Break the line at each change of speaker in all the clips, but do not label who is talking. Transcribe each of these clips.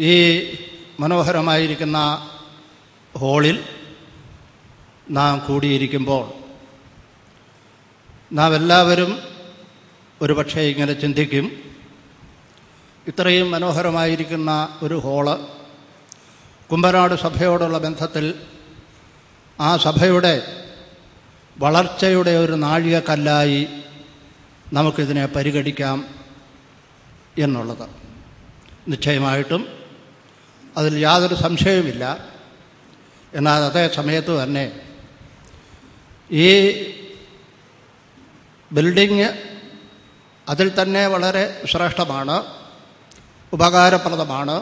ഈ മനോഹരമായിരിക്കുന്ന ഹാളിൽ നാം കൂടിയിരിക്കുമ്പോൾ നാം എല്ലാവരും ഒരുപക്ഷെ ഇങ്ങനെ ചിന്തിക്കും, ഇത്രയും മനോഹരമായിരിക്കുന്ന ഒരു ഹാള് കുമ്പനാട് സഭയോടുള്ള ബന്ധത്തിൽ ആ സഭയുടെ വളർച്ചയുടെ ഒരു നാഴികക്കല്ലായി നമുക്കിതിനെ പരിഗണിക്കാം എന്നുള്ളത്. നിശ്ചയമായിട്ടും അതിൽ യാതൊരു സംശയവുമില്ല. എന്നാൽ അതേ സമയത്ത് തന്നെ ഈ ബിൽഡിങ് അതിൽ തന്നെ വളരെ ശ്രേഷ്ഠമാണ്, ഉപകാരപ്രദമാണ്,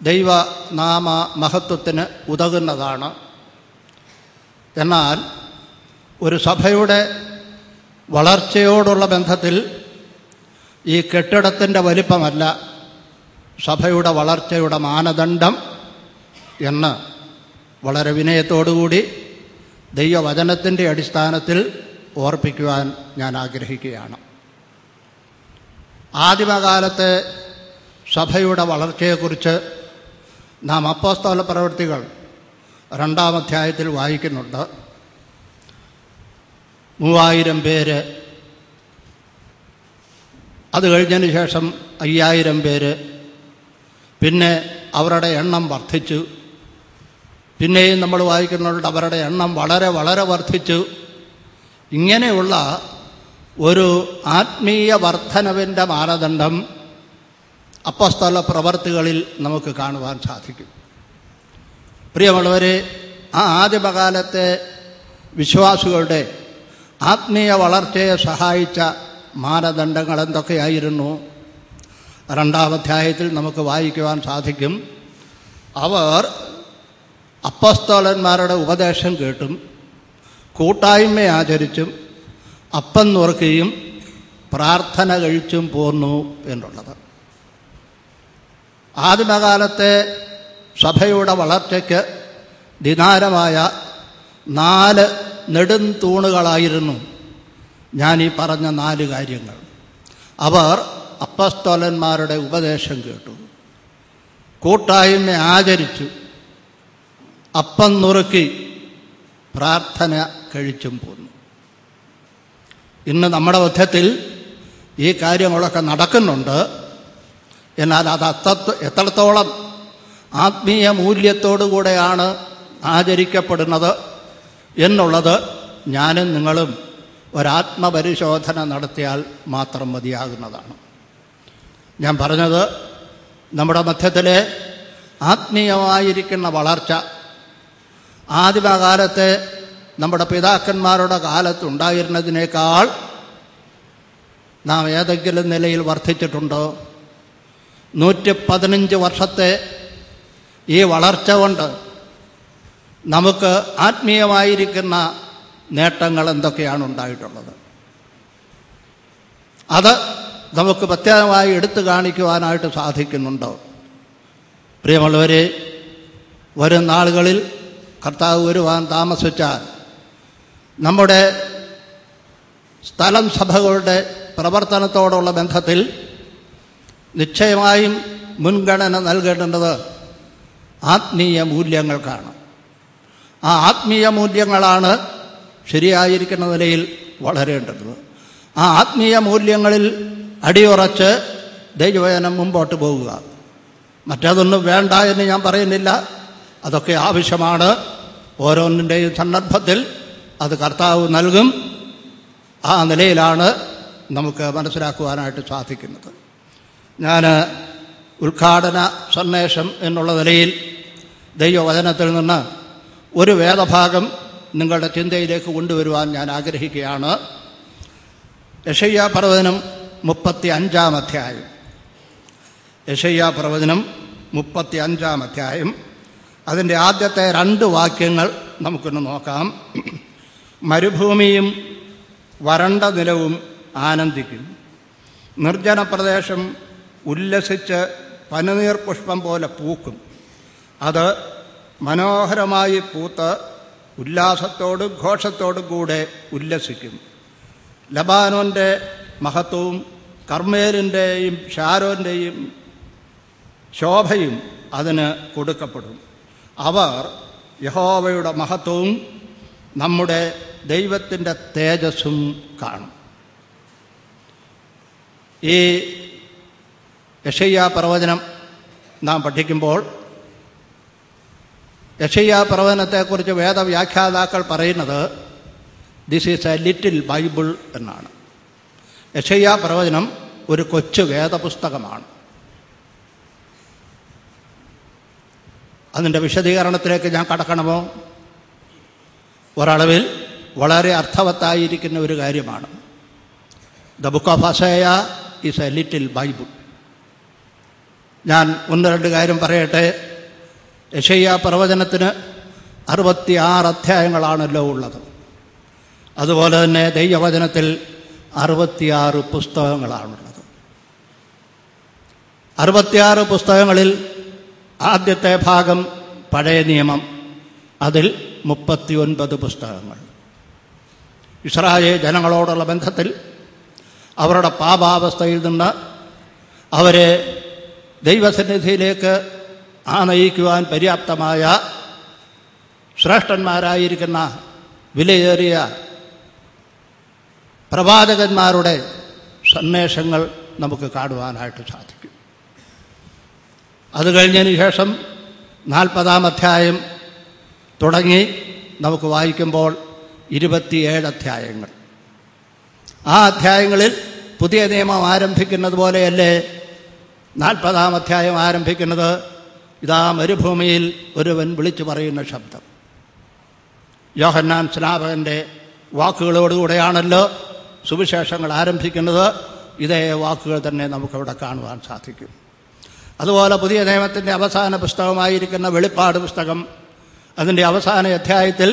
ദൈവനാമ മഹത്വത്തിന് ഉതകുന്നതാണ്. എന്നാൽ ഒരു സഭയുടെ വളർച്ചയോടുള്ള ബന്ധത്തിൽ ഈ കെട്ടിടത്തിൻ്റെ വലിപ്പമല്ല സഭയുടെ വളർച്ചയുടെ മാനദണ്ഡം എന്ന് വളരെ വിനയത്തോടുകൂടി ദൈവവചനത്തിൻ്റെ അടിസ്ഥാനത്തിൽ ഓർപ്പിക്കുവാൻ ഞാൻ ആഗ്രഹിക്കുകയാണ്. ആദിമകാലത്തെ സഭയുടെ വളർച്ചയെക്കുറിച്ച് നാം അപ്പോസ്തല പ്രവൃത്തികൾ 2-ാം അധ്യായത്തിൽ വായിക്കുന്നുണ്ട്. 3000 പേര്, അത് കഴിഞ്ഞതിന് ശേഷം 5000 പേര്, പിന്നെ അവരുടെ എണ്ണം വർദ്ധിച്ചു. പിന്നെയും നമ്മൾ വായിക്കുന്നുണ്ട് അവരുടെ എണ്ണം വളരെ വളരെ വർദ്ധിച്ചു. ഇങ്ങനെയുള്ള ഒരു ആത്മീയ വർധനവിൻ്റെ മാനദണ്ഡം അപ്പോസ്തല പ്രവൃത്തികളിൽ നമുക്ക് കാണുവാൻ സാധിക്കും. പ്രിയമുള്ളവരെ, ആ ആദിമകാലത്തെ വിശ്വാസികളുടെ ആത്മീയ വളർച്ചയെ സഹായിച്ച മാനദണ്ഡങ്ങൾ എന്തൊക്കെയായിരുന്നു? 2-ാം അധ്യായത്തിൽ നമുക്ക് വായിക്കുവാൻ സാധിക്കും. അവർ അപ്പോസ്തലന്മാരുടെ ഉപദേശം കേട്ടും കൂട്ടായ്മ ആചരിച്ചും അപ്പം നുറുക്കുകയും പ്രാർത്ഥന കഴിച്ചും പോന്നു എന്നുള്ളത്. ആദിമകാലത്തെ സഭയുടെ വളർച്ചയ്ക്ക് ദിനാരമായ 4 നെടും തൂണുകളായിരുന്നു ഞാൻ ഈ പറഞ്ഞ 4 കാര്യങ്ങൾ. അവർ അപ്പോസ്തലന്മാരുടെ ഉപദേശം കേട്ടു, കൂട്ടായ്മ ആചരിച്ചു, അപ്പം നുറുക്കി പ്രാർത്ഥന കഴിച്ചും പോന്നു. ഇന്ന് നമ്മുടെ മധ്യത്തിൽ ഈ കാര്യങ്ങളൊക്കെ നടക്കുന്നുണ്ട്. എന്നാൽ അത് എത്രത്തോളം ആത്മീയ മൂല്യത്തോടുകൂടെയാണ് ആചരിക്കപ്പെടുന്നത് എന്നുള്ളത് ഞാനും നിങ്ങളും ഒരാത്മപരിശോധന നടത്തിയാൽ മാത്രം മതിയാകുന്നതാണ്. ഞാൻ പറഞ്ഞത്, നമ്മുടെ മധ്യത്തിലെ ആത്മീയമായിരിക്കുന്ന വളർച്ച ആദിമകാലത്തെ നമ്മുടെ പിതാക്കന്മാരുടെ കാലത്തുണ്ടായിരുന്നതിനേക്കാൾ നാം ഏതെങ്കിലും നിലയിൽ വർദ്ധിച്ചിട്ടുണ്ടോ? 115 വർഷത്തെ ഈ വളർച്ച കൊണ്ട് നമുക്ക് ആത്മീയമായിരിക്കുന്ന നേട്ടങ്ങൾ എന്തൊക്കെയാണ് ഉണ്ടായിട്ടുള്ളത്? അത് നമുക്ക് പ്രത്യേകമായി എടുത്തു കാണിക്കുവാനായിട്ട് സാധിക്കുന്നുണ്ടോ? പ്രിയമുള്ളവരെ, വരും നാളുകളിൽ കർത്താവ് വരുവാൻ താമസിച്ചാൽ നമ്മുടെ സ്ഥലം സഭകളുടെ പ്രവർത്തനത്തോടുള്ള ബന്ധത്തിൽ നിശ്ചയമായും മുൻഗണന നൽകേണ്ടത് ആത്മീയ മൂല്യങ്ങൾക്കാണ്. ആ ആത്മീയ മൂല്യങ്ങളാണ് ശരിയായിരിക്കുന്ന നിലയിൽ വളരേണ്ടത്. ആ ആത്മീയ മൂല്യങ്ങളിൽ അടിയുറച്ച് ദൈവവചനം മുമ്പോട്ട് പോകുക. മറ്റതൊന്നും വേണ്ട എന്ന് ഞാൻ പറയുന്നില്ല, അതൊക്കെ ആവശ്യമാണ്. ഓരോന്നിൻ്റെയും സന്ദർഭത്തിൽ അത് കർത്താവ് നൽകും. ആ നിലയിലാണ് നമുക്ക് മനസ്സിലാക്കുവാനായിട്ട് സാധിക്കുന്നത്. ഞാൻ ഉദ്ഘാടന സന്ദേശം എന്നുള്ള നിലയിൽ ദൈവവചനത്തിൽ നിന്ന് ഒരു വേദഭാഗം നിങ്ങളുടെ ചിന്തയിലേക്ക് കൊണ്ടുവരുവാൻ ഞാൻ ആഗ്രഹിക്കുകയാണ്. യെശയ്യാ പ്രവചനം 35-ാം അധ്യായം. യെശയ്യാ പ്രവചനം 35-ാം അധ്യായം, അതിൻ്റെ ആദ്യത്തെ 2 വാക്യങ്ങൾ നമുക്കൊന്ന് നോക്കാം. മരുഭൂമിയും വരണ്ട നിലവും ആനന്ദിക്കും, നിർജ്ജന പ്രദേശം ഉല്ലസിച്ച് പനിനീർ പുഷ്പം പോലെ പൂക്കും. അത് മനോഹരമായി പൂത്ത് ഉല്ലാസത്തോടും ഘോഷത്തോടും കൂടെ ഉല്ലസിക്കും. ലബാനോൻ്റെ മഹത്വവും കർമ്മേലിൻ്റെയും ഷാരോൻ്റെയും ശോഭയും അതിന് കൊടുക്കപ്പെടും. അവർ യഹോവയുടെ മഹത്വവും നമ്മുടെ ദൈവത്തിൻ്റെ തേജസ്സും കാണും. ഈ യെശയ്യാ പ്രവചനം നാം പഠിക്കുമ്പോൾ യെശയ്യാ പ്രവചനത്തെക്കുറിച്ച് വേദവ്യാഖ്യാതാക്കൾ പറയുന്നത് this is A little Bible എന്നാണ്. യെശയ്യാ പ്രവചനം ഒരു കൊച്ചു വേദപുസ്തകമാണ്. അതിൻ്റെ വിശദീകരണത്തിലേക്ക് ഞാൻ കടക്കണമോ? ഒരളവിൽ വളരെ അർത്ഥവത്തായിരിക്കുന്ന ഒരു കാര്യമാണ്. The book of Hosea is A little Bible. ഞാൻ ഒന്ന് രണ്ട് കാര്യം പറയട്ടെ. യെശയ്യാ പ്രവചനത്തിന് 66 അധ്യായങ്ങളാണല്ലോ ഉള്ളത്. അതുപോലെ തന്നെ ദൈവവചനത്തിൽ 66 പുസ്തകങ്ങളാണുള്ളത്. 66 പുസ്തകങ്ങളിൽ ആദ്യത്തെ ഭാഗം പഴയ നിയമം, അതിൽ 39 പുസ്തകങ്ങൾ. ഇസ്രായേൽ ജനങ്ങളോടുള്ള ബന്ധത്തിൽ അവരുടെ പാപാവസ്ഥയിൽ നിന്ന് അവരെ ദൈവസന്നിധിയിലേക്ക് ആനയിക്കുവാൻ പര്യാപ്തമായ ശ്രേഷ്ഠന്മാരായിരിക്കുന്ന വിലയേറിയ പ്രവാചകന്മാരുടെ സന്ദേശങ്ങൾ നമുക്ക് കാണുവാനായിട്ട് സാധിക്കും. അത് കഴിഞ്ഞതിന് ശേഷം 40-ാം അധ്യായം തുടങ്ങി നമുക്ക് വായിക്കുമ്പോൾ 27 അധ്യായങ്ങൾ. ആ അധ്യായങ്ങളിൽ പുതിയ നിയമം ആരംഭിക്കുന്നത് പോലെയല്ലേ 40-ാം അധ്യായം ആരംഭിക്കുന്നത്? ഇതാ മരുഭൂമിയിൽ ഒരുവൻ വിളിച്ചു പറയുന്ന ശബ്ദം. യോഹന്നാൻ സ്നാപകൻ്റെ വാക്കുകളോടുകൂടെയാണല്ലോ സുവിശേഷങ്ങൾ ആരംഭിക്കുന്നത്. ഇതേ വാക്കുകൾ തന്നെ നമുക്കവിടെ കാണുവാൻ സാധിക്കും. അതുപോലെ പുതിയ നിയമത്തിൻ്റെ അവസാന പുസ്തകമായിരിക്കുന്ന വെളിപ്പാട് പുസ്തകം, അതിൻ്റെ അവസാന അധ്യായത്തിൽ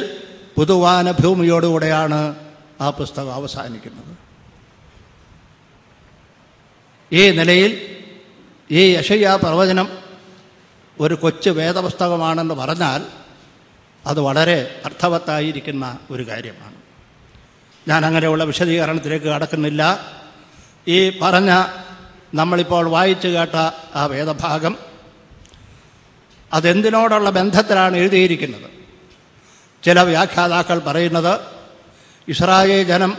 പുതുവാന ഭൂമിയോടുകൂടെയാണ് ആ പുസ്തകം അവസാനിക്കുന്നത്. ഈ നിലയിൽ ഈ യെശയ്യാ പ്രവചനം ഒരു കൊച്ചു വേദപുസ്തകമാണെന്ന് പറഞ്ഞാൽ അത് വളരെ അർത്ഥവത്തായിരിക്കുന്ന ഒരു കാര്യമാണ്. ഞാൻ അങ്ങനെയുള്ള വിശദീകരണത്തിലേക്ക് കടക്കുന്നില്ല. ഈ പറഞ്ഞ നമ്മളിപ്പോൾ വായിച്ചു കേട്ട ആ വേദഭാഗം അതെന്തിനോടുള്ള ബന്ധത്തിലാണ് എഴുതിയിരിക്കുന്നത്? ചില വ്യാഖ്യാതാക്കൾ പറയുന്നത് ഇസ്രായേൽ ജനം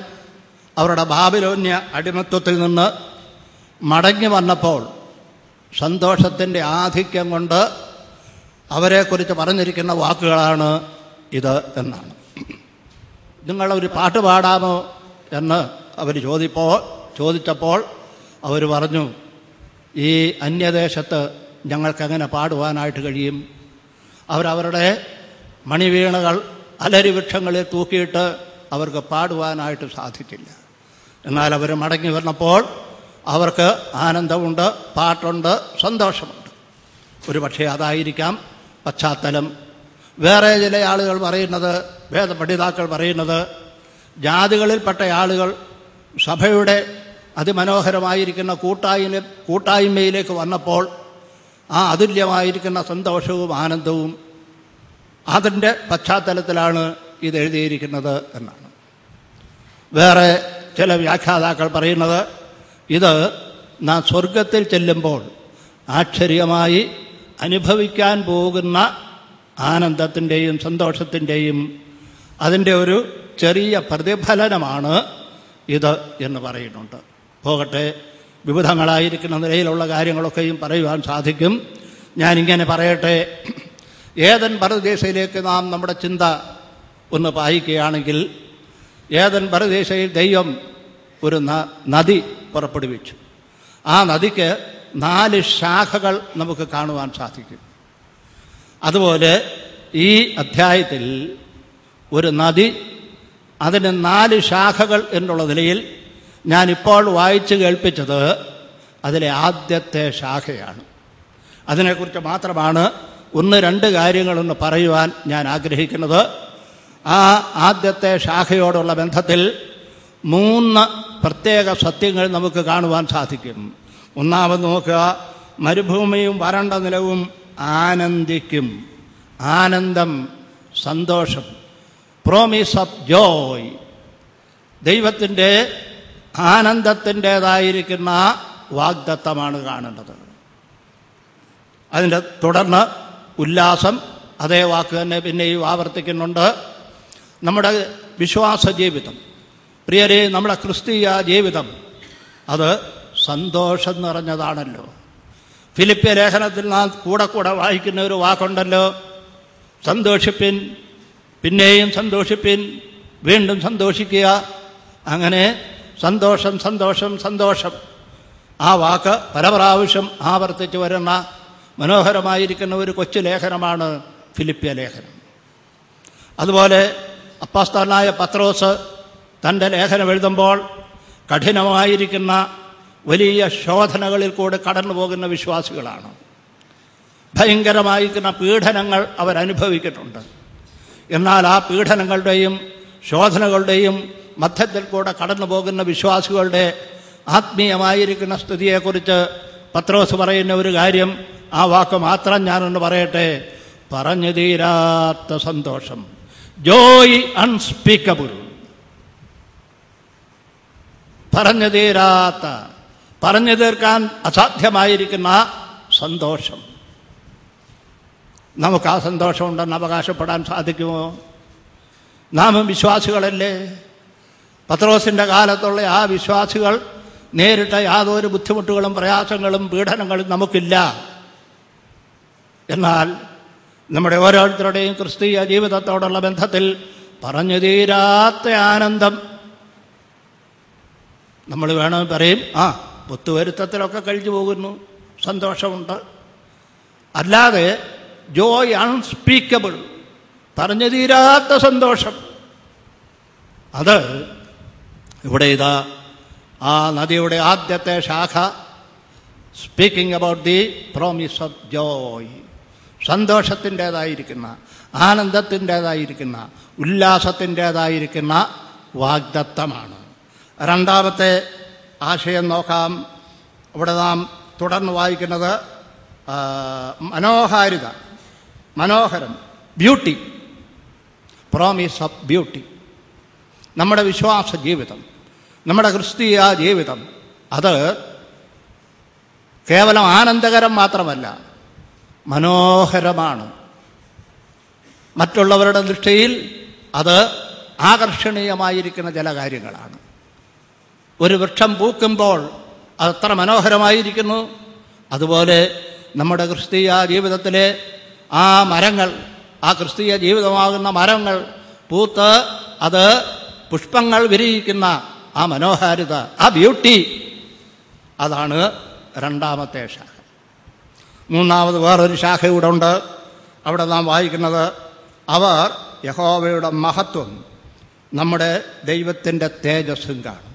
അവരുടെ ബാബിലോന്യ അടിമത്വത്തിൽ നിന്ന് മടങ്ങി വന്നപ്പോൾ സന്തോഷത്തിൻ്റെ ആധിക്യം കൊണ്ട് അവരെക്കുറിച്ച് പറഞ്ഞിരിക്കുന്ന വാക്കുകളാണ് ഇത് എന്നാണ്. നിങ്ങളൊരു പാട്ട് പാടാമോ എന്ന് അവർ ചോദിച്ചപ്പോൾ അവർ പറഞ്ഞു, ഈ അന്യദേശത്ത് ഞങ്ങൾക്കെങ്ങനെ പാടുവാനായിട്ട് കഴിയും? അവരവരുടെ മണിവീണകൾ അലരി വൃക്ഷങ്ങളിൽ തൂക്കിയിട്ട് അവർക്ക് പാടുവാനായിട്ട് സാധിക്കില്ല. എന്നാൽ അവർ മടങ്ങി വന്നപ്പോൾ അവർക്ക് ആനന്ദമുണ്ട്, പാട്ടുണ്ട്, സന്തോഷമുണ്ട്. ഒരു പക്ഷേ അതായിരിക്കാം പശ്ചാത്തലം. വേറെ ചില ആളുകൾ പറയുന്നത്, വേദപണ്ഡിതാക്കൾ പറയുന്നത്, ജാതികളിൽപ്പെട്ട ആളുകൾ സഭയുടെ അതിമനോഹരമായിരിക്കുന്ന കൂട്ടായ്മയിലേക്ക് വന്നപ്പോൾ ആ അതുല്യമായിരിക്കുന്ന സന്തോഷവും ആനന്ദവും അതിൻ്റെ പശ്ചാത്തലത്തിലാണ് ഇത് എഴുതിയിരിക്കുന്നത് എന്നാണ്. വേറെ ചില വ്യാഖ്യാതാക്കൾ പറയുന്നത് ഇത് നാം സ്വർഗത്തിൽ ചെല്ലുമ്പോൾ ആശ്ചര്യമായി അനുഭവിക്കാൻ പോകുന്ന ആനന്ദത്തിൻ്റെയും സന്തോഷത്തിൻ്റെയും അതിൻ്റെ ഒരു ചെറിയ പ്രതിഫലനമാണ് ഇത് എന്ന് പറയുന്നുണ്ട്. പോകട്ടെ, വിവിധങ്ങളായിരിക്കുന്ന നിലയിലുള്ള കാര്യങ്ങളൊക്കെയും പറയുവാൻ സാധിക്കും. ഞാനിങ്ങനെ പറയട്ടെ, ഏദൻ പരദേശയിലേക്ക് നാം നമ്മുടെ ചിന്ത ഒന്ന് പായിക്കുകയാണെങ്കിൽ, ഏദൻ പരദേശയിൽ ദൈവം ഒരു നദി പുറപ്പെടുവിച്ചു. ആ നദിക്ക് 4 ശാഖകൾ നമുക്ക് കാണുവാൻ സാധിക്കും. അതുപോലെ ഈ അധ്യായത്തിൽ ഒരു നദി, അതിന് 4 ശാഖകൾ എന്നുള്ള നിലയിൽ ഞാനിപ്പോൾ വായിച്ചു കേൾപ്പിച്ചത് അതിലെ ആദ്യത്തെ ശാഖയാണ്. അതിനെക്കുറിച്ച് മാത്രമാണ് 1-2 കാര്യങ്ങളൊന്ന് പറയുവാൻ ഞാൻ ആഗ്രഹിക്കുന്നത്. ആ ആദ്യത്തെ ശാഖയോടുള്ള ബന്ധത്തിൽ 3 പ്രത്യേക സത്യങ്ങൾ നമുക്ക് കാണുവാൻ സാധിക്കും. ഒന്നാമത് നോക്കുക, മരുഭൂമിയും വരണ്ട നിലവും ആനന്ദിക്കും. ആനന്ദം, സന്തോഷം, പ്രോമിസ് ഓഫ് ജോയ്. ദൈവത്തിൻ്റെ ആനന്ദത്തിൻ്റേതായിരിക്കുന്ന വാഗ്ദത്തമാണ് കാണേണ്ടത്. അതിൻ്റെ തുടർന്ന് ഉല്ലാസം, അതേ വാക്ക് തന്നെ പിന്നെയും ആവർത്തിക്കുന്നുണ്ട്. നമ്മുടെ വിശ്വാസ ജീവിതം, പ്രിയരെ, നമ്മുടെ ക്രിസ്തീയ ജീവിതം അത് സന്തോഷം നിറഞ്ഞതാണല്ലോ. ഫിലിപ്പിയ ലേഖനത്തിൽ നാം കൂടെ വായിക്കുന്ന ഒരു വാക്കുണ്ടല്ലോ, സന്തോഷിപ്പിൻ, പിന്നെയും സന്തോഷിപ്പിൻ, വീണ്ടും സന്തോഷിക്കുക. അങ്ങനെ സന്തോഷം സന്തോഷം സന്തോഷം, ആ വാക്ക് പല പ്രാവശ്യം ആവർത്തിച്ച് വരുന്ന മനോഹരമായിരിക്കുന്ന ഒരു കൊച്ചു ലേഖനമാണ് ഫിലിപ്പിയ ലേഖനം. അതുപോലെ അപ്പോസ്തലനായ പത്രോസ് തൻ്റെ ലേഖനം എഴുതുമ്പോൾ കഠിനമായിരിക്കുന്ന വലിയ ശോധനകളിൽ കൂടെ കടന്നു പോകുന്ന വിശ്വാസികളാണ്. ഭയങ്കരമായിരിക്കുന്ന പീഡനങ്ങൾ അവരനുഭവിക്കുന്നുണ്ട്. എന്നാൽ ആ പീഡനങ്ങളുടെയും ശോധനകളുടെയും മധ്യത്തിൽ കൂടെ കടന്നു പോകുന്ന വിശ്വാസികളുടെ ആത്മീയമായിരിക്കുന്ന സ്ഥിതിയെക്കുറിച്ച് പത്രോസ് പറയുന്ന ഒരു കാര്യം, ആ വാക്ക് മാത്രം ഞാനൊന്ന് പറയട്ടെ, പറഞ്ഞു തീരാത്ത സന്തോഷം, ജോയ് അൺസ്പീക്കബിൾ. പറഞ്ഞു തീരാത്ത, പറഞ്ഞു തീർക്കാൻ അസാധ്യമായിരിക്കുന്ന സന്തോഷം. നമുക്ക് ആ സന്തോഷമുണ്ടെന്ന് അവകാശപ്പെടാൻ സാധിക്കുമോ? നാമും വിശ്വാസികളല്ലേ? പത്രോസിൻ്റെ കാലത്തുള്ള ആ വിശ്വാസികൾ നേരിട്ട യാതൊരു ബുദ്ധിമുട്ടുകളും പ്രയാസങ്ങളും പീഡനങ്ങളും നമുക്കില്ല. എന്നാൽ നമ്മുടെ ഓരോരുത്തരുടെയും ക്രിസ്തീയ ജീവിതത്തോടുള്ള ബന്ധത്തിൽ പറഞ്ഞു തീരാത്ത ആനന്ദം. നമ്മൾ വേണമെന്ന് പറയും, ഒത്തുവരുത്തത്തിലൊക്കെ കഴിഞ്ഞു പോകുന്നു, സന്തോഷമുണ്ട്. അല്ലാതെ ജോയ് അൺസ്പീക്കബിൾ, പറഞ്ഞു തീരാത്ത സന്തോഷം, അത് ഇവിടെ ഇതാ ആ നദിയുടെ ആദ്യത്തെ ശാഖ speaking about the promise of joy, സന്തോഷത്തിൻ്റേതായിരിക്കുന്ന, ആനന്ദത്തിൻ്റേതായിരിക്കുന്ന, ഉല്ലാസത്തിൻ്റേതായിരിക്കുന്ന വാഗ്ദത്തമാണ്. രണ്ടാമത്തെ ആശയം നോക്കാം. ഇവിടെ നാം തുടർന്ന് വായിക്കുന്നത് മനോഹാരിത, മനോഹരം, ബ്യൂട്ടി, പ്രോമിസ് ഓഫ് ബ്യൂട്ടി. നമ്മുടെ വിശ്വാസ ജീവിതം, നമ്മുടെ ക്രിസ്തീയ ജീവിതം അത് കേവലം ആനന്ദകരം മാത്രമല്ല, മനോഹരമാണ്. മറ്റുള്ളവരുടെ ദൃഷ്ടിയിൽ അത് ആകർഷണീയമായിരിക്കുന്ന ചില കാര്യങ്ങളാണ്. ഒരു വൃക്ഷം പൂക്കുമ്പോൾ അതെത്ര മനോഹരമായിരിക്കുന്നു, അതുപോലെ നമ്മുടെ ക്രിസ്തീയ ജീവിതത്തിലെ ആ മരങ്ങൾ, ആ ക്രിസ്തീയ ജീവിതമാകുന്ന മരങ്ങൾ പൂത്ത് അത് പുഷ്പങ്ങൾ വിരിയിക്കുന്ന ആ മനോഹാരിത, ആ ബ്യൂട്ടി, അതാണ് രണ്ടാമത്തെ ശാഖ. മൂന്നാമത് വേറൊരു ശാഖ ഇവിടെ ഉണ്ട്. അവിടെ നാം വായിക്കുന്നത്, അവർ യഹോവയുടെ മഹത്വം, നമ്മുടെ ദൈവത്തിൻ്റെ തേജസ്സും കാണും.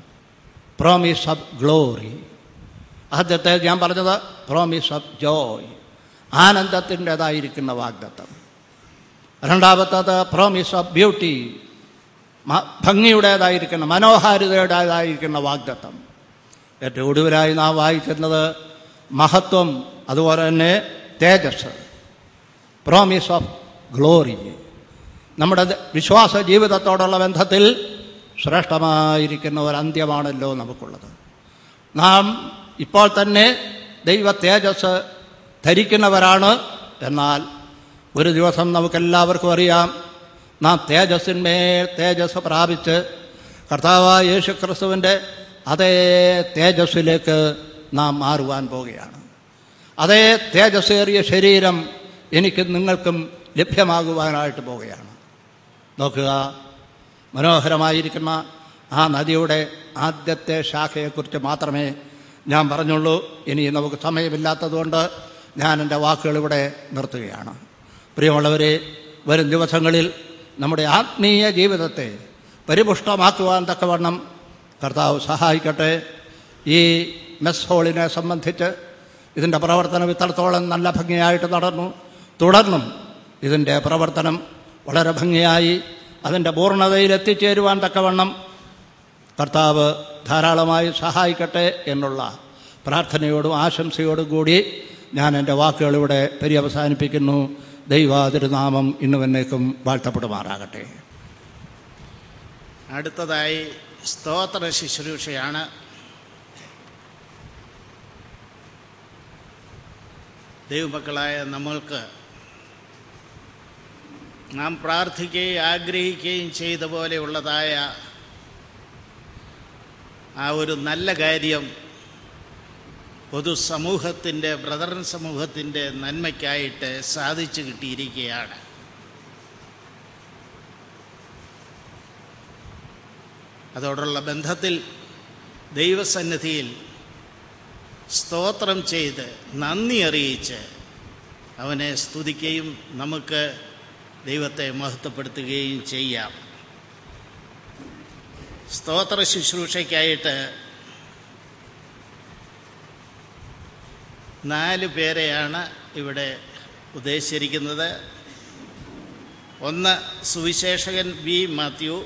Promise of glory. ആദ്യത്തെ ഞാൻ പറഞ്ഞത് പ്രോമിസ് ഓഫ് ജോയ്, ആനന്ദത്തിൻ്റെതായിരിക്കുന്ന വാഗ്ദത്തം. രണ്ടാമത്തത് പ്രോമിസ് ഓഫ് ബ്യൂട്ടി, ഭംഗിയുടേതായിരിക്കുന്ന, മനോഹാരിതയുടേതായിരിക്കുന്ന വാഗ്ദത്തം. ഏറ്റവും ഒടുവിലായി നാം വായിക്കുന്നത് മഹത്വം, അതുപോലെ തന്നെ തേജസ്, പ്രോമിസ് ഓഫ് ഗ്ലോറി. നമ്മുടെ വിശ്വാസ ജീവിതത്തോടുള്ള ബന്ധത്തിൽ ശ്രേഷ്ഠമായിരിക്കുന്ന ഒരു അന്ത്യമാണല്ലോ നമുക്കുള്ളത്. നാം ഇപ്പോൾ തന്നെ ദൈവ തേജസ് ധരിക്കുന്നവരാണ്. എന്നാൽ ഒരു ദിവസം നമുക്കെല്ലാവർക്കും അറിയാം, നാം തേജസ്സിന്മേൽ തേജസ് പ്രാപിച്ച് കർത്താവായ യേശു ക്രിസ്തുവിൻ്റെ അതേ തേജസ്സിലേക്ക് നാം മാറുവാൻ പോവുകയാണ്. അതേ തേജസ്സേറിയ ശരീരം എനിക്കും നിങ്ങൾക്കും ലഭ്യമാകുവാനായിട്ട് പോവുകയാണ്. നോക്കുക, മനോഹരമായിരിക്കുന്ന ആ നദിയുടെ ആദ്യത്തെ ശാഖയെക്കുറിച്ച് മാത്രമേ ഞാൻ പറഞ്ഞുള്ളൂ. ഇനി നമുക്ക് സമയമില്ലാത്തതുകൊണ്ട് ഞാൻ എൻ്റെ വാക്കുകൾ ഇവിടെ നിർത്തുകയാണ്. പ്രിയമുള്ളവരെ, വരും ദിവസങ്ങളിൽ നമ്മുടെ ആത്മീയ ജീവിതത്തെ പരിപുഷ്ടമാക്കുവാൻ തക്കവണ്ണം കർത്താവ് സഹായിക്കട്ടെ. ഈ മെസ് ഹോളിനെ സംബന്ധിച്ച് ഇതിൻ്റെ പ്രവർത്തനം ഇത്രത്തോളം നല്ല ഭംഗിയായിട്ട് നടന്നു. തുടർന്നും ഇതിൻ്റെ പ്രവർത്തനം വളരെ ഭംഗിയായി അതിൻ്റെ പൂർണ്ണതയിൽ എത്തിച്ചേരുവാൻ തക്കവണ്ണം കർത്താവ് ധാരാളമായി സഹായിക്കട്ടെ എന്നുള്ള പ്രാർത്ഥനയോടും ആശംസയോടും കൂടി ഞാൻ എൻ്റെ വാക്കുകൾ ഇവിടെ പര്യവസാനിപ്പിക്കുന്നു. ദൈവാതിരുനാമം ഇന്നും എന്നേക്കും വാഴ്ത്തപ്പെടുമാറാകട്ടെ.
അടുത്തതായി സ്തോത്ര ശുശ്രൂഷയാണ്. ദൈവമക്കളായ നമ്മൾക്ക് നാം പ്രാർത്ഥിക്കുകയും ആഗ്രഹിക്കുകയും ചെയ്ത പോലെയുള്ളതായ ആ ഒരു നല്ല കാര്യം പൊതുസമൂഹത്തിൻ്റെ, ബ്രദറൻ സമൂഹത്തിൻ്റെ നന്മയ്ക്കായിട്ട് സാധിച്ചു കിട്ടിയിരിക്കുകയാണ്. അതോടുള്ള ബന്ധത്തിൽ ദൈവസന്നിധിയിൽ സ്തോത്രം ചെയ്ത് നന്ദി അറിയിച്ച് അവനെ സ്തുതിക്കുകയും നമുക്ക് ദൈവത്തെ മഹത്വപ്പെടുത്തുകയും ചെയ്യാം. സ്തോത്ര ശുശ്രൂഷയ്ക്കായിട്ട് 4 പേരെയാണ് ഇവിടെ ഉദ്ദേശിച്ചിരിക്കുന്നത്. ഒന്ന് സുവിശേഷകൻ വി മാത്യു,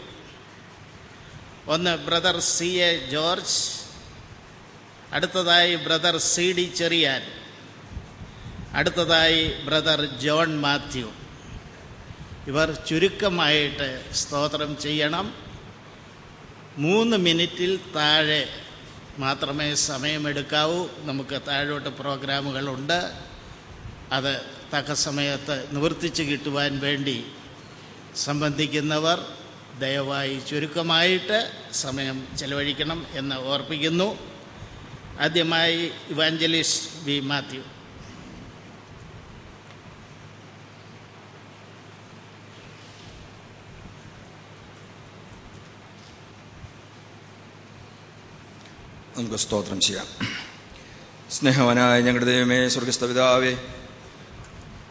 ഒന്ന് ബ്രദർ CA ജോർജ്, അടുത്തതായി ബ്രദർ CD ചെറിയാൻ, അടുത്തതായി ബ്രദർ ജോൺ മാത്യു. ഇവർ ചുരുക്കമായിട്ട് സ്തോത്രം ചെയ്യണം. 3 മിനിറ്റിൽ താഴെ മാത്രമേ സമയമെടുക്കാവൂ. നമുക്ക് താഴോട്ട് പ്രോഗ്രാമുകളുണ്ട്. അത് തക്ക സമയത്ത് നിവർത്തിച്ച് കിട്ടുവാൻ വേണ്ടി സംബന്ധിക്കുന്നവർ ദയവായി ചുരുക്കമായിട്ട് സമയം ചെലവഴിക്കണം എന്ന് ഓർപ്പിക്കുന്നു. ആദ്യമായി ഇവാഞ്ചലിസ്റ്റ് വി മാത്യു.
നമുക്ക് സ്തോത്രം ചെയ്യാം. സ്നേഹവാനായ ഞങ്ങളുടെ ദൈവമേ, സ്വർഗസ്ഥ പിതാവേ,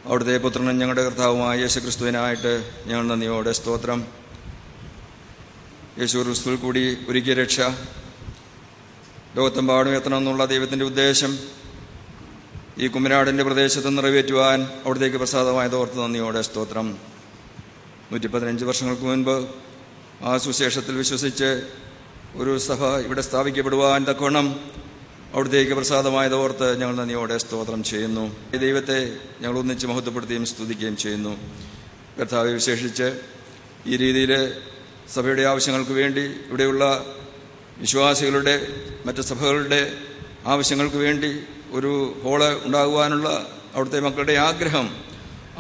അവിടുത്തെ പുത്രനും ഞങ്ങളുടെ കർത്താവുമായ യേശുക്രിസ്തുവിനായിട്ട് ഞങ്ങൾ നന്ദിയോടെ സ്തോത്രം. യേശു ക്രിസ്തുവിൽ കൂടി ഒരുക്കിയ രക്ഷ ലോകത്തെമ്പാടും എത്തണമെന്നുള്ള ദൈവത്തിൻ്റെ ഉദ്ദേശം ഈ കുമ്മനാടിൻ്റെ പ്രദേശത്ത് നിറവേറ്റുവാൻ അവിടത്തേക്ക് പ്രസാദമായതോർത്ത് നന്ദിയോടെ സ്തോത്രം. 115 വർഷങ്ങൾക്ക് മുൻപ് ആ സുശേഷത്തിൽ വിശ്വസിച്ച് ഒരു സഭ ഇവിടെ സ്ഥാപിക്കപ്പെടുവാൻ തക്കവണ്ണം അവിടത്തേക്ക് പ്രസാദമായതോർത്ത് ഞങ്ങൾ നന്ദിയോടെ സ്തോത്രം ചെയ്യുന്നു. ഈ ദൈവത്തെ ഞങ്ങൾ ഒന്നിച്ച് മഹത്വപ്പെടുത്തുകയും സ്തുതിക്കുകയും ചെയ്യുന്നു. കർത്താവെ, വിശേഷിച്ച് ഈ രീതിയിൽ സഭയുടെ ആവശ്യങ്ങൾക്ക് വേണ്ടി, ഇവിടെയുള്ള വിശ്വാസികളുടെ, മറ്റ് സഭകളുടെ ആവശ്യങ്ങൾക്ക് വേണ്ടി ഒരു ഹോള് ഉണ്ടാകുവാനുള്ള അവിടുത്തെ മക്കളുടെ ആഗ്രഹം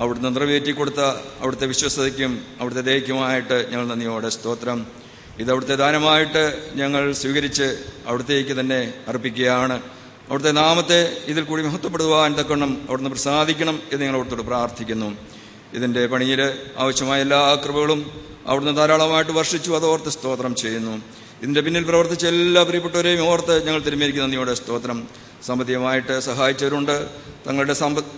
അവിടുന്ന് നിറവേറ്റിക്കൊടുത്ത അവിടുത്തെ വിശ്വസ്തതയ്ക്കും അവിടുത്തെ ദയയ്ക്കുമായിട്ട് ഞങ്ങൾ നന്ദിയോടെ സ്തോത്രം. ഇത് അവിടുത്തെ ദാനമായിട്ട് ഞങ്ങൾ സ്വീകരിച്ച് അവിടുത്തേക്ക് തന്നെ അർപ്പിക്കുകയാണ്. അവിടുത്തെ നാമത്തെ ഇതിൽ കൂടി മഹത്വപ്പെടുവാൻ തക്കണം അവിടുന്ന് പ്രസാദിക്കണം എന്ന് ഞങ്ങൾ അവിടുത്തോട് പ്രാർത്ഥിക്കുന്നു. ഇതിൻ്റെ പണിയിൽ ആവശ്യമായ എല്ലാ കൃപകളും അവിടുന്ന് ധാരാളമായിട്ട് വർഷിച്ചു. അതോർത്ത് സ്തോത്രം ചെയ്യുന്നു. ഇതിൻ്റെ പിന്നിൽ പ്രവർത്തിച്ച എല്ലാ പ്രിയപ്പെട്ടവരെയും ഓർത്ത് ഞങ്ങൾ തിരുമേനിക്ക് നന്ദിയോടെ സ്തോത്രം. സാമ്പത്തികമായിട്ട് സഹായിച്ചവരുണ്ട്,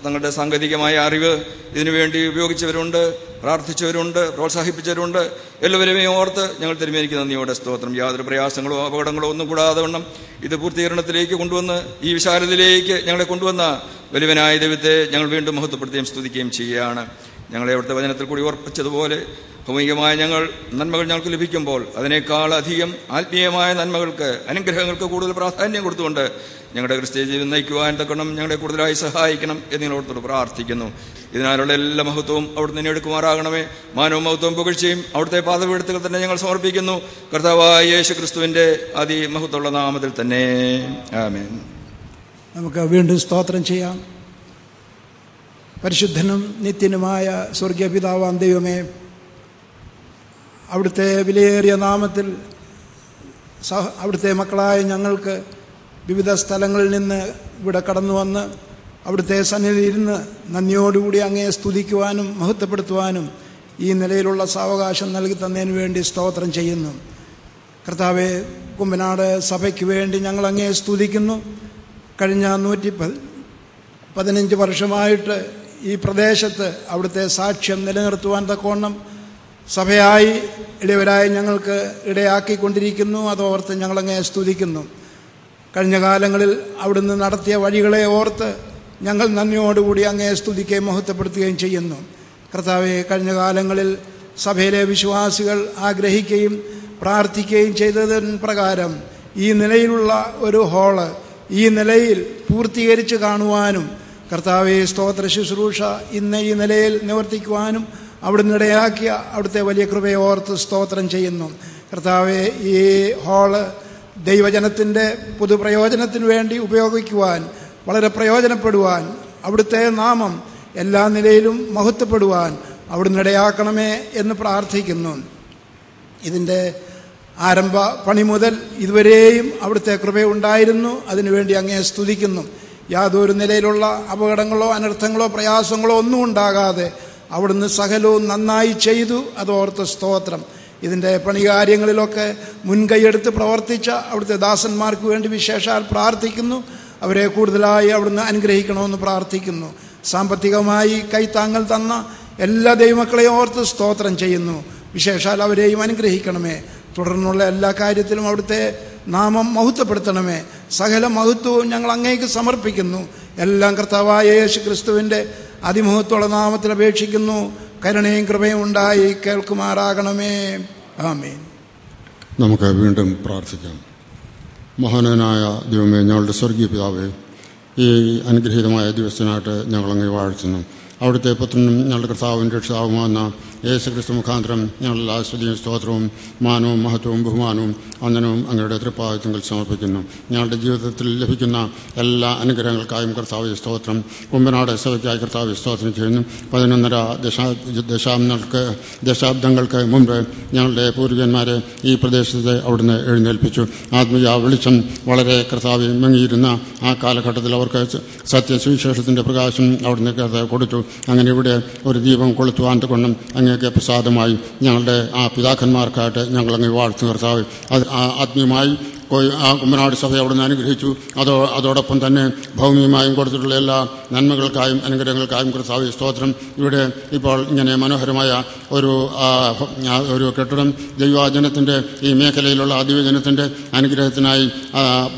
തങ്ങളുടെ സാങ്കേതികമായ അറിവ് ഇതിനുവേണ്ടി ഉപയോഗിച്ചവരുണ്ട്, പ്രാർത്ഥിച്ചവരുണ്ട്, പ്രോത്സാഹിപ്പിച്ചവരുണ്ട്. എല്ലാവരെയും ഓർത്ത് ഞങ്ങൾ തിരുമേനിക്ക് നന്ദിയോടെ സ്തോത്രം. യാതൊരു പ്രയാസങ്ങളോ അപകടങ്ങളോ ഒന്നും കൂടാതെ വണ്ണം ഇത് പൂർത്തീകരണത്തിലേക്ക് കൊണ്ടുവന്ന് ഈ വിശാലതയിലേക്ക് ഞങ്ങളെ കൊണ്ടുവന്ന വലിയവനായ ദൈവത്തെ ഞങ്ങൾ വീണ്ടും മഹത്വപ്പെടുത്തുകയും സ്തുതിക്കുകയും ചെയ്യുകയാണ്. ഞങ്ങളെ അവിടുത്തെ വചനത്തിൽ കൂടി ഓർപ്പിച്ചതുപോലെ ഭൗമികമായ നന്മകൾ ഞങ്ങൾക്ക് ലഭിക്കുമ്പോൾ അതിനേക്കാൾ അധികം ആത്മീയമായ നന്മകൾക്ക്, അനുഗ്രഹങ്ങൾക്ക് കൂടുതൽ പ്രാധാന്യം കൊടുത്തുകൊണ്ട് ഞങ്ങളുടെ ക്രിസ്തീയ ജീവിതം നയിക്കുവാൻ തക്കണം ഞങ്ങളെ കൂടുതലായി സഹായിക്കണം എന്ന് നിങ്ങളോടത്തോട് പ്രാർത്ഥിക്കുന്നു. ഇതിനാലുള്ള എല്ലാ മഹത്വവും അവിടുന്ന് തന്നെ എടുക്കുമാറാകണമേ. മാനവും മഹത്വവും പുകഴ്ചയും അവിടുത്തെ പാദപീഠത്തിൽ തന്നെ ഞങ്ങൾ സമർപ്പിക്കുന്നു. കർത്താവായ യേശു ക്രിസ്തുവിൻ്റെ അതിമഹത്വമുള്ള നാമത്തിൽ തന്നെ ആമേൻ.
നമുക്ക് വീണ്ടും സ്തോത്രം ചെയ്യാം. പരിശുദ്ധനും നിത്യനുമായ സ്വർഗീയ പിതാവാം ദൈവമേ, അവിടുത്തെ വിലയേറിയ നാമത്തിൽ അവിടുത്തെ മക്കളായ ഞങ്ങൾക്ക് വിവിധ സ്ഥലങ്ങളിൽ നിന്ന് ഇവിടെ കടന്നു വന്ന് അവിടുത്തെ സന്നിധിയിൽ ഇരുന്ന് നന്ദിയോടുകൂടി അങ്ങയെ സ്തുതിക്കുവാനും മഹത്വപ്പെടുത്തുവാനും ഈ നിലയിലുള്ള സാവകാശം നൽകി തന്നതിന് വേണ്ടി സ്തോത്രം ചെയ്യുന്നു. കർത്താവെ, കുമ്പനാട് സഭയ്ക്ക് വേണ്ടി ഞങ്ങൾ അങ്ങയെ സ്തുതിക്കുന്നു. കഴിഞ്ഞ 115 വർഷമായിട്ട് ഈ പ്രദേശത്ത് അവിടുത്തെ സാക്ഷ്യം നിലനിർത്തുവാൻ തക്കവണ്ണം സഭയായി ഇടയവരായി ഞങ്ങൾക്ക് ഇടയാക്കിക്കൊണ്ടിരിക്കുന്നു. അതോർത്ത് ഞങ്ങളങ്ങയെ സ്തുതിക്കുന്നു. കഴിഞ്ഞ കാലങ്ങളിൽ അവിടുന്ന് നടത്തിയ വഴികളെ ഓർത്ത് ഞങ്ങൾ നന്ദിയോടുകൂടി അങ്ങയെ സ്തുതിക്കുകയും മഹത്വപ്പെടുത്തുകയും ചെയ്യുന്നു. കർത്താവെ, കഴിഞ്ഞ കാലങ്ങളിൽ സഭയിലെ വിശ്വാസികൾ ആഗ്രഹിക്കുകയും പ്രാർത്ഥിക്കുകയും ചെയ്തതിന് പ്രകാരം ഈ നിലയിലുള്ള ഒരു ഹോള് ഈ നിലയിൽ പൂർത്തീകരിച്ച് കാണുവാനും കർത്താവെ, സ്തോത്ര ശുശ്രൂഷ ഇന്ന് ഈ നിലയിൽ നിവർത്തിക്കുവാനും അവിടുന്ന് ഇടയാക്കിയ അവിടുത്തെ വലിയ കൃപയെ ഓർത്ത് സ്തോത്രം ചെയ്യുന്നു. കർത്താവെ, ഈ ഹാള് ദൈവജനത്തിൻ്റെ പൊതുപ്രയോജനത്തിന് വേണ്ടി ഉപയോഗിക്കുവാൻ, വളരെ പ്രയോജനപ്പെടുവാൻ, അവിടുത്തെ നാമം എല്ലാ നിലയിലും മഹത്വപ്പെടുവാൻ അവിടുന്ന് ഇടയാക്കണമേ എന്ന് പ്രാർത്ഥിക്കുന്നു. ഇതിൻ്റെ ആരംഭ പണി മുതൽ ഇതുവരെയും അവിടുത്തെ കൃപയുണ്ടായിരുന്നു. അതിനുവേണ്ടി അങ്ങേ സ്തുതിക്കുന്നു. യാതൊരു നിലയിലുള്ള അപകടങ്ങളോ അനർത്ഥങ്ങളോ പ്രയാസങ്ങളോ ഒന്നും ഉണ്ടാകാതെ അവിടുന്ന് സകലവും നന്നായി ചെയ്തു. അതോർത്ത് സ്തോത്രം. ഇതിൻ്റെ പണികാര്യങ്ങളിലൊക്കെ മുൻകൈയെടുത്ത് പ്രവർത്തിച്ച അവിടുത്തെ ദാസന്മാർക്ക് വേണ്ടി വിശേഷാൽ പ്രാർത്ഥിക്കുന്നു. അവരെ കൂടുതലായി അവിടുന്ന് അനുഗ്രഹിക്കണമെന്ന് പ്രാർത്ഥിക്കുന്നു. സാമ്പത്തികമായി കൈത്താങ്ങൽ തന്ന എല്ലാ ദൈവമക്കളെയും ഓർത്ത് സ്തോത്രം ചെയ്യുന്നു. വിശേഷാൽ അവരെയും അനുഗ്രഹിക്കണമേ. തുടർന്നുള്ള എല്ലാ കാര്യത്തിലും അവിടുത്തെ നാമം മഹത്വപ്പെടുത്തണമേ. സകല മഹത്വവും ഞങ്ങൾ അങ്ങേക്ക് സമർപ്പിക്കുന്നു. എല്ലാം കർത്താവായ യേശു ക്രിസ്തുവിൻ്റെ അതിമഹത്വമുള്ള നാമത്തിൽ അപേക്ഷിക്കുന്നു. കരുണയും കൃപയും ഉണ്ടായി കേൾക്കുമാറാകണമേ. ആമേൻ.
നമുക്ക് വീണ്ടും പ്രാർത്ഥിക്കാം. മഹാനായ ദൈവമേ, ഞങ്ങളുടെ സ്വർഗീയ പിതാവേ, ഈ അനുഗ്രഹീതമായ ദിവസത്തിനായിട്ട് ഞങ്ങളങ്ങേ വാഴ്ത്തുന്നു. അവിടുത്തെ പുത്രനും ഞങ്ങളുടെ കർത്താവും രക്ഷിതാവുമാകുന്ന യേശു ക്രിസ്തു മുഖാന്തരം ഞങ്ങളെല്ലാ സ്തുതിയും സ്തോത്രവും മാനവും മഹത്വവും ബഹുമാനവും വന്ദനവും അങ്ങയുടെ തൃപ്പാദത്തിൽ സമർപ്പിക്കുന്നു. ഞങ്ങളുടെ ജീവിതത്തിൽ ലഭിക്കുന്ന എല്ലാ അനുഗ്രഹങ്ങൾക്കായും കർത്താവ് സ്തോത്രം. കുമ്പനാട് സഭയ്ക്കായി കർത്താവ് സ്തോത്രം ചെയ്യുന്നു. 11 ദശാബ്ദങ്ങൾക്ക് മുമ്പ് ഞങ്ങളുടെ പൂർവികന്മാരെ ഈ പ്രദേശത്തെ അവിടുന്ന് എഴുന്നേൽപ്പിച്ചു. ആത്മീയ വെളിച്ചം വളരെ കർത്താവ് മങ്ങിയിരുന്ന ആ കാലഘട്ടത്തിൽ അവർക്ക് സത്യസുവിശേഷത്തിൻ്റെ പ്രകാശം അവിടുന്ന് കർത്താവ് കൊടുത്തു. അങ്ങനെ ഇവിടെ ഒരു ദീപം കൊളുത്തുവാൻ കൊണ്ടും അങ്ങേക്ക് പ്രസാദമായി ഞങ്ങളുടെ ആ പിതാക്കന്മാർക്കായിട്ട് ഞങ്ങളങ്ങ് വാഴ്ത്തുന്ന കർത്താവ് അത് ആത്മീയമായി ആ കുമ്പനാട് സഭയെ അവിടുന്ന് അനുഗ്രഹിച്ചു. അതോടൊപ്പം തന്നെ ഭൗമികമായും കൊടുത്തിട്ടുള്ള എല്ലാ നന്മകൾക്കായും അനുഗ്രഹങ്ങൾക്കായും കർത്താവ് സ്തോത്രം. ഇവിടെ ഇപ്പോൾ ഇങ്ങനെ മനോഹരമായ ഒരു കെട്ടിടം ദൈവജനത്തിൻ്റെ ഈ മേഖലയിലുള്ള ദൈവജനത്തിൻ്റെ അനുഗ്രഹത്തിനായി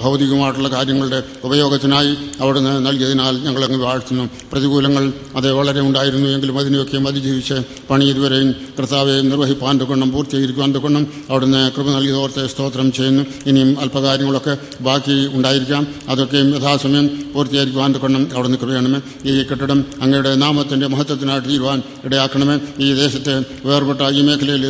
ഭൗതികമായിട്ടുള്ള കാര്യങ്ങളുടെ ഉപയോഗത്തിനായി അവിടുന്ന് നൽകിയതിനാൽ ഞങ്ങളങ്ങ് വാഴ്ത്തുന്നു. പ്രതികൂലങ്ങൾ അത് വളരെ ഉണ്ടായിരുന്നു എങ്കിലും അതിനെയൊക്കെയും അതിജീവിച്ച് പണി ഇതുവരെയും കർത്താവെ നിർവഹിപ്പാൻ കൊണ്ടും പൂർത്തീകരിക്കുവാൻ കൊണ്ടും അവിടുന്ന് കൃപ നൽകിയതോർത്ത് സ്തോത്രം ചെയ്യുന്നു. ഇനിയും അല്പകാര്യങ്ങളൊക്കെ ബാക്കി ഉണ്ടായിരിക്കാം. അതൊക്കെയും യഥാസമയം പൂർത്തീകരിക്കുവാൻ കൊണ്ടും അവിടുന്ന് കൃപയണമേ. ഈ കെട്ടിടം അങ്ങയുടെ നാമത്തിൻ്റെ മഹത്വത്തിനായിട്ട് തീരുവാൻ ഇടയാക്കണമേ. ഈ ദേശത്തെ വേർപെട്ട ഈ മേഖലയിൽ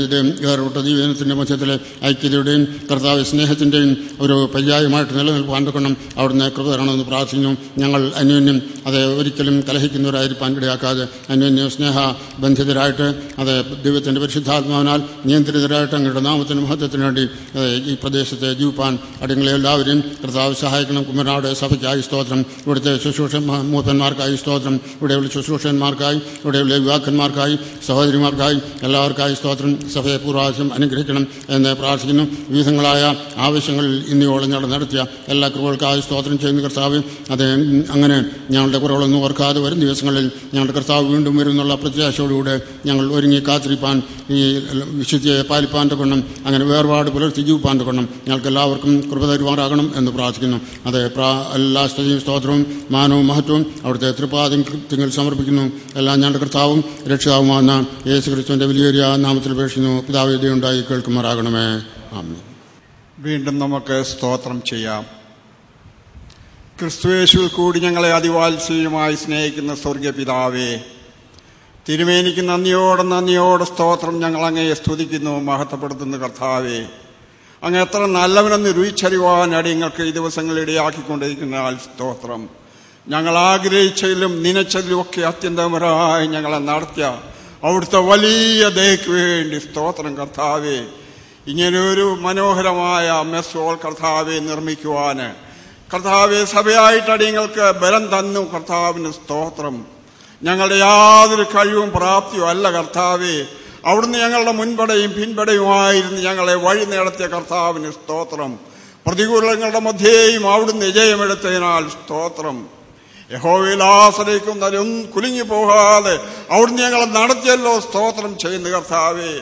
വേർപെട്ട ദൈവജനത്തിൻ്റെ മധ്യത്തിലെ ഐക്യതയുടെയും കർത്താവ് സ്നേഹത്തിൻ്റെയും ഒരു പര്യായമായിട്ട് നിലനിൽപ്പാൻ കൊണ്ടും അവിടുന്ന് കൃപ തരണമെന്ന് പ്രാർത്ഥിക്കുന്നു. ഞങ്ങൾ അന്യോന്യം അത് ഒരിക്കലും കലഹിക്കുന്നവരായിരിക്കാൻ ഇടയാക്കാതെ അന്യോന്യം സ്നേഹബന്ധിതരായിട്ട് അത് ദൈവത്തിൻ്റെ പരിശുദ്ധാത്മാവിനാൽ നിയന്ത്രിതരായിട്ട് അങ്ങയുടെ നാമത്തിൻ്റെ മഹത്വത്തിന് വേണ്ടി ഈ പ്രദേശത്തെ ജീവിപ്പാൻ അടിയങ്ങളെ എല്ലാവരെയും കർത്താവ് സഹായിക്കണം. കുമ്പനാട് സഭയ്ക്കായി സ്തോത്രം. ഇവിടുത്തെ ശുശ്രൂഷ മൂപ്പന്മാർക്കായി സ്തോത്രം. ഇവിടെയുള്ള ശുശ്രൂഷന്മാർക്കായി, ഇവിടെയുള്ള യുവാക്കന്മാർക്കായി, സഹോദരിമാർക്കായി എല്ലാവർക്കായി സ്തോത്രം. സഭയെ പൂർവാവശ്യം അനുഗ്രഹിക്കണം എന്ന് പ്രാർത്ഥിക്കുന്നു. വിവിധങ്ങളായ ആവശ്യങ്ങളിൽ ഇന്നിയോളം ഞങ്ങൾ നടത്തിയ എല്ലാ കൃപകൾക്കായി സ്തോത്രം ചെയ്യുന്ന കർത്താവ് അത് അങ്ങനെ ഞങ്ങളുടെ കുറവുകളൊന്നും ഓർക്കാതെ വരും ദിവസങ്ങളിൽ ഞങ്ങളുടെ കർത്താവ് വീണ്ടും വരുന്നുള്ള പ്രത്യാശയോടുകൂടെ ഞങ്ങൾ ഒരുങ്ങി കാത്തിരിപ്പാൻ ഈ വിശുദ്ധിയെ പാലിപ്പാൻ്റെ കൊണ്ടും അങ്ങനെ വേർപാട് പുലർത്തി ജീവിപ്പാൻ്റെ കൊണ്ടും ഞങ്ങൾക്ക് എല്ലാവർക്കും കൃപ തരുമാറാകണം എന്ന് പ്രാർത്ഥിക്കുന്നു. അത് എല്ലാ സ്തുതിയും സ്തോത്രവും മാനവും മഹത്വവും അവിടുത്തെ തൃപ്പാദത്തിൽ സമർപ്പിക്കുന്നു. എല്ലാം ഞങ്ങളുടെ കർത്താവും രക്ഷിതാവുമാകുന്ന യേശു ക്രിസ്തുവിൻ്റെ വലിയ നാമത്തിൽ അപേക്ഷിക്കുന്നു. പിതാവേ ദയുണ്ടായി കേൾക്കുമാറാകണമേ. ആമേൻ.
വീണ്ടും നമുക്ക് സ്തോത്രം ചെയ്യാം. ക്രിസ്തുയേശുവിൽ കൂടി ഞങ്ങളെ അതിവാത്സല്യമായി സ്നേഹിക്കുന്ന സ്വർഗീയ പിതാവേ, തിരുമേനിക്ക് നന്ദിയോടെ സ്തോത്രം. ഞങ്ങൾ അങ്ങയെ സ്തുതിക്കുന്നു, മഹത്വപ്പെടുത്തുന്ന കർത്താവേ. അങ്ങ് എത്ര നല്ലവനെന്ന് രുചിച്ചറിയുവാൻ അടിയങ്ങൾക്ക് ഈ ദിവസങ്ങൾ ഇടയാക്കിക്കൊണ്ടിരിക്കുന്നതിനാൽ സ്തോത്രം. ഞങ്ങൾ ആഗ്രഹിച്ചതിലും നനച്ചതിലും ഒക്കെ അത്യന്തപരമായി ഞങ്ങളെ നടത്തിയ അവിടുത്തെ വലിയ ദയക്ക് വേണ്ടി സ്തോത്രം കർത്താവേ. ഇങ്ങനെയൊരു മനോഹരമായ മെസ്സോൾ കർത്താവെ നിർമ്മിക്കുവാൻ കർത്താവെ സഭയായിട്ട് അടിയങ്ങൾക്ക് ബലം തന്നു. കർത്താവിന് സ്തോത്രം. ഞങ്ങളുടെ യാതൊരു കഴിവും പ്രാപ്തിയോ അല്ല കർത്താവെ. അവിടുന്ന് ഞങ്ങളുടെ മുൻപടയും പിൻപടയുമായിരുന്നു ഞങ്ങളെ വഴി നടത്തിയ കർത്താവിന് സ്തോത്രം. പ്രതികൂലങ്ങളുടെ മധ്യേയും അവിടുന്ന് വിജയമെടുത്തതിനാൽ സ്തോത്രം. യഹോവയിൽ ആശ്രയിക്കുന്നവരും കുലുങ്ങിപ്പോകാതെ അവിടുന്ന് ഞങ്ങളെ നടത്തിയല്ലോ. സ്തോത്രം ചെയ്യുന്ന കർത്താവെ,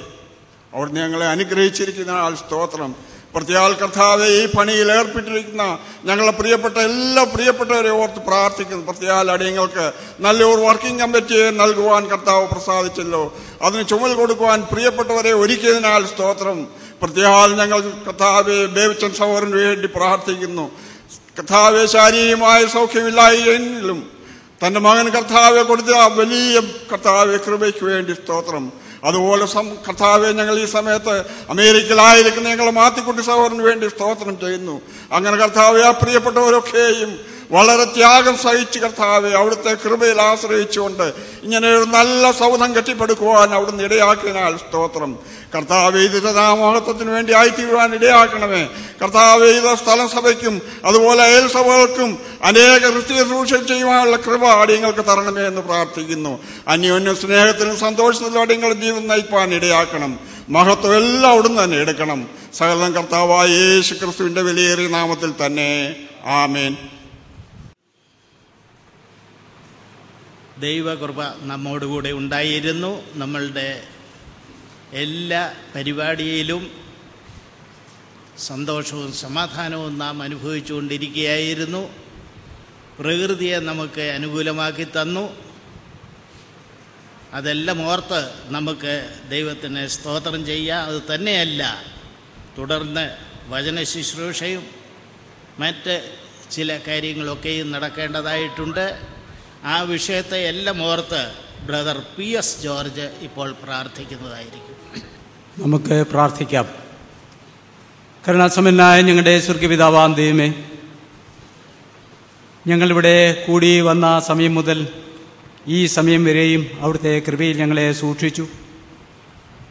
അവിടുന്ന് ഞങ്ങളെ അനുഗ്രഹിച്ചിരിക്കുന്നതിനാൽ സ്തോത്രം. പ്രത്യേക കർത്താവെ, ഈ പണിയിൽ ഏർപ്പെട്ടിരിക്കുന്ന ഞങ്ങളെ പ്രിയപ്പെട്ട എല്ലാ പ്രിയപ്പെട്ടവരെ ഓർത്ത് പ്രാർത്ഥിക്കുന്നു. പ്രത്യേക അടിയങ്ങൾക്ക് നല്ലൊരു വർക്കിംഗ് കമ്മിറ്റിയെ നൽകുവാൻ കർത്താവ് പ്രസാദിച്ചല്ലോ. അതിന് ചുമൽ കൊടുക്കുവാൻ പ്രിയപ്പെട്ടവരെ ഒരുക്കിയതിനാൽ സ്തോത്രം. പ്രത്യേക ഞങ്ങൾ കർത്താവെ ബേബിച്ചൻ സഹോദരന് വേണ്ടി പ്രാർത്ഥിക്കുന്നു. കർത്താവെ ശാരീരികമായ സൗഖ്യമില്ലായെങ്കിലും തന്റെ മകൻ കർത്താവെ കൊടുത്ത വലിയ കർത്താവെ കൃപയ്ക്ക് വേണ്ടി സ്തോത്രം. അതുപോലെ കർത്താവെ, ഞങ്ങൾ ഈ സമയത്ത് അമേരിക്കയിലായിരിക്കുന്ന ഞങ്ങൾ മാത്തിക്കുട്ടി സഹോദരന് വേണ്ടി സ്തോത്രം ചെയ്യുന്നു. അങ്ങനെ കർത്താവെ, ആ പ്രിയപ്പെട്ടവരൊക്കെയും വളരെ ത്യാഗം സഹിച്ച് കർത്താവെ അവിടുത്തെ കൃപയിൽ ആശ്രയിച്ചുകൊണ്ട് ഇങ്ങനെ ഒരു നല്ല സൗധം കെട്ടിപ്പടുക്കുവാൻ അവിടുന്ന് ഇടയാക്കിനാൽ സ്തോത്രം. കർത്താവെ, ഇത് നാമഹത്വത്തിന് വേണ്ടി ആയിത്തീരുവാൻ ഇടയാക്കണമേ. കർത്താവെ, ഇത് സ്ഥലം സഭയ്ക്കും അതുപോലെ അയൽ സഭകൾക്കും അനേക ക്രിസ്തീയ ശുശ്രൂഷ ചെയ്യുവാനുള്ള കൃപ അടിയങ്ങൾക്ക് തരണമേ എന്ന് പ്രാർത്ഥിക്കുന്നു. അന്യോന്യ സ്നേഹത്തിനും സന്തോഷത്തിലും അടിയങ്ങൾ ജീവിതം നയിപ്പാൻ ഇടയാക്കണം. മഹത്വം എല്ലാം അവിടുന്ന് തന്നെ എടുക്കണം. സകലം കർത്താവായ യേശു ക്രിസ്തുവിന്റെ വിലയേറിയ നാമത്തിൽ തന്നെ. ആമേൻ.
ദൈവകൃപ നമ്മോടുകൂടെ ഉണ്ടായിരുന്നു. നമ്മളുടെ എല്ലാ പരിപാടിയിലും സന്തോഷവും സമാധാനവും നാം അനുഭവിച്ചുകൊണ്ടിരിക്കുകയായിരുന്നു. പ്രകൃതിയെ നമുക്ക് അനുകൂലമാക്കി തന്നു. അതെല്ലാം ഓർത്ത് നമുക്ക് ദൈവത്തിന് സ്തോത്രം ചെയ്യാം. അത് തന്നെയല്ല, തുടർന്ന് വചന ശുശ്രൂഷയും മറ്റ് ചില കാര്യങ്ങളൊക്കെയും നടക്കേണ്ടതായിട്ടുണ്ട്. ആ വിഷയത്തെ എല്ലാം ഓർത്ത് ബ്രദർ PS ജോർജ് ഇപ്പോൾ പ്രാർത്ഥിക്കുന്നതായിരിക്കും.
നമുക്ക് പ്രാർത്ഥിക്കാം. കരുണാസമ്പന്നനായ ഞങ്ങളുടെ സ്വർഗപിതാവാം ദൈവമേ, ഞങ്ങളിവിടെ കൂടി വന്ന സമയം മുതൽ ഈ സമയം വരെയും അവിടുത്തെ കൃപയിൽ ഞങ്ങളെ സൂക്ഷിച്ചു.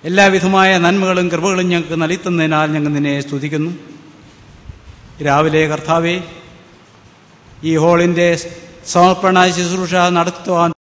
എല്ലാവിധമായ നന്മകളും കൃപകളും ഞങ്ങൾക്ക് നൽകിത്തന്നതിനാൽ ഞങ്ങൾ നിന്നെ സ്തുതിക്കുന്നു. രാവിലെ കർത്താവേ, ഈ ഹോളിൻ്റെ സമർപ്പണ ശുശ്രൂഷ നടത്തുവാൻ